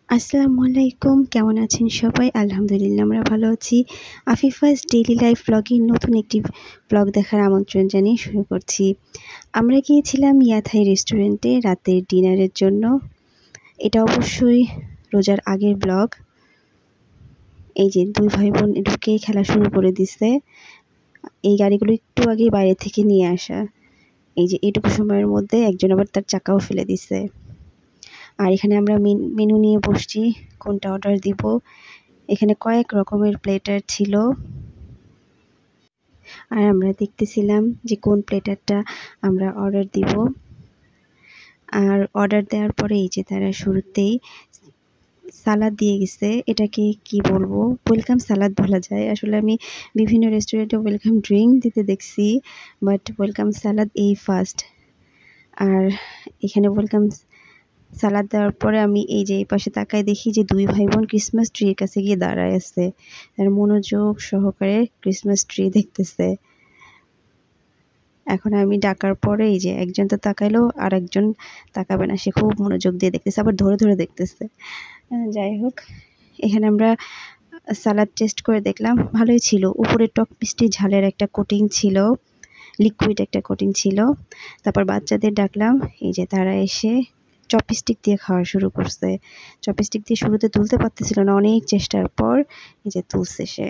আসসালামু আলাইকুম, কেমন আছেন সবাই? আলহামদুলিল্লাহ আমরা ভালো আছি। আফিফাস ডেইলি লাইফ ব্লগের নতুন একটি ব্লগ দেখার আমন্ত্রণ জানিয়ে শুরু করছি। আমরা গিয়েছিলাম ইয়াথাই রেস্টুরেন্টে রাতের ডিনারের জন্য। এটা অবশ্যই রোজার আগের ব্লগ। এই যে দুই ভাই বোন ঢুকেই খেলা শুরু করে দিছে। এই গাড়িগুলো একটু আগে বাইরে থেকে নিয়ে আসা। এই যে এইটুকু সময়ের মধ্যে একজন আবার তার চাকাও ফেলে দিছে। আর এখানে আমরা মেনু নিয়ে বসছি, কোনটা অর্ডার দিব। এখানে কয়েক রকমের প্লেটার ছিল, আর আমরা দেখতেছিলাম যে কোন প্লেটারটা আমরা অর্ডার দিব। আর অর্ডার দেওয়ার পরে এই যে তারা শুরুতেই সালাদ দিয়ে গেছে। এটাকে কি বলবো, ওয়েলকাম সালাদ বলা যায়। আসলে আমি বিভিন্ন রেস্টুরেন্টে ওয়েলকাম ড্রিঙ্ক দিতে দেখছি, বাট ওয়েলকাম সালাদ এই ফার্স্ট। আর এখানে ওয়েলকাম সালাদ দেওয়ার পরে আমি এই যে এই পাশে তাকায় দেখি যে দুই ভাই বোন ক্রিসমাস ট্রির কাছে গিয়ে দাঁড়ায় আছে, তার মনোযোগ সহকারে ক্রিসমাস ট্রি দেখতেছে। এখন আমি ডাকার পরে এই যে একজন তো তাকাইলো, আর একজন তাকাবে না, সে খুব মনোযোগ দিয়ে দেখতেছে, আবার ধরে ধরে দেখতেছে। যাই হোক, এখানে আমরা সালাদ টেস্ট করে দেখলাম, ভালোই ছিল। উপরে টক মিষ্টি ঝালের একটা কোটিং ছিল, লিকুইড একটা কোটিং ছিল। তারপর বাচ্চাদের ডাকলাম, এই যে তারা এসে চপস্টিক দিয়ে খাওয়া শুরু করছে। চপস্টিক দিয়ে শুরুতে তুলতে পারতেছিল না, অনেক চেষ্টার পর এই যে তুলছে সে।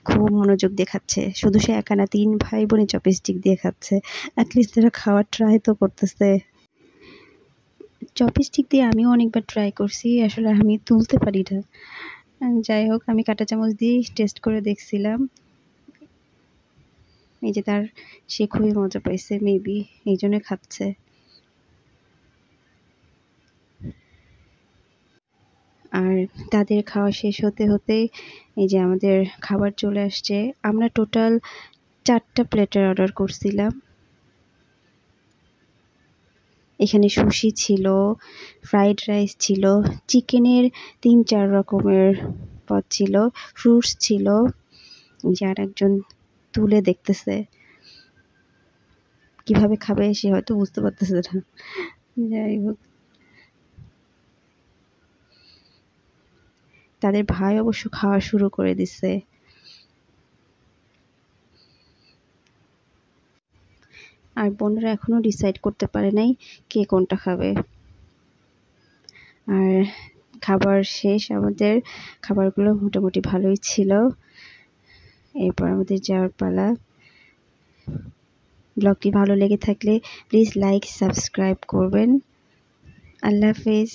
খুব মনোযোগ দিয়ে খাচ্ছে, শুধু সে একা না, তিন ভাই বোনই চপস্টিক দিয়ে খাচ্ছে। অ্যাটলিস্ট তারা খাওয়ার ট্রাই তো করতেছে। চপস্টিক দিয়ে আমিও অনেকবার ট্রাই করছি, আসলে আমি তুলতে পারি না। যাই হোক, আমি কাঁটা চামচ দিয়ে টেস্ট করে দেখছিলাম। এই যে সে খুবই মজা পাইছে, মেবি এই জন্য খাচ্ছে। আর তাদের খাওয়া শেষ হতে হতে এই যে আমাদের খাবার চলে আসছে। আমরা টোটাল 4টা প্লেটের অর্ডার করছিলাম। এখানে সুশি ছিল, ফ্রাইড রাইস ছিল, চিকেনের 3-4 রকমের পদ ছিল, ফ্রুটস ছিল। যে আর একজন তুলে দেখতেছে, কিভাবে খাবে সে হয়তো বুঝতে পারতেছে না। যাই হোক, তাদের ভাই অবশ্য খাওয়া শুরু করে দিছে। আর বোনরা এখনো ডিসাইড করতে পারে নাই কে কোনটা খাবে। আর খাবার শেষ, আমাদের খাবারগুলো মোটামুটি ভালোই ছিল। এরপর আমাদের যাওয়ার পালা। ব্লগটি ভালো লেগে থাকলে প্লিজ লাইক সাবস্ক্রাইব করবেন। আল্লাহ হাফেজ।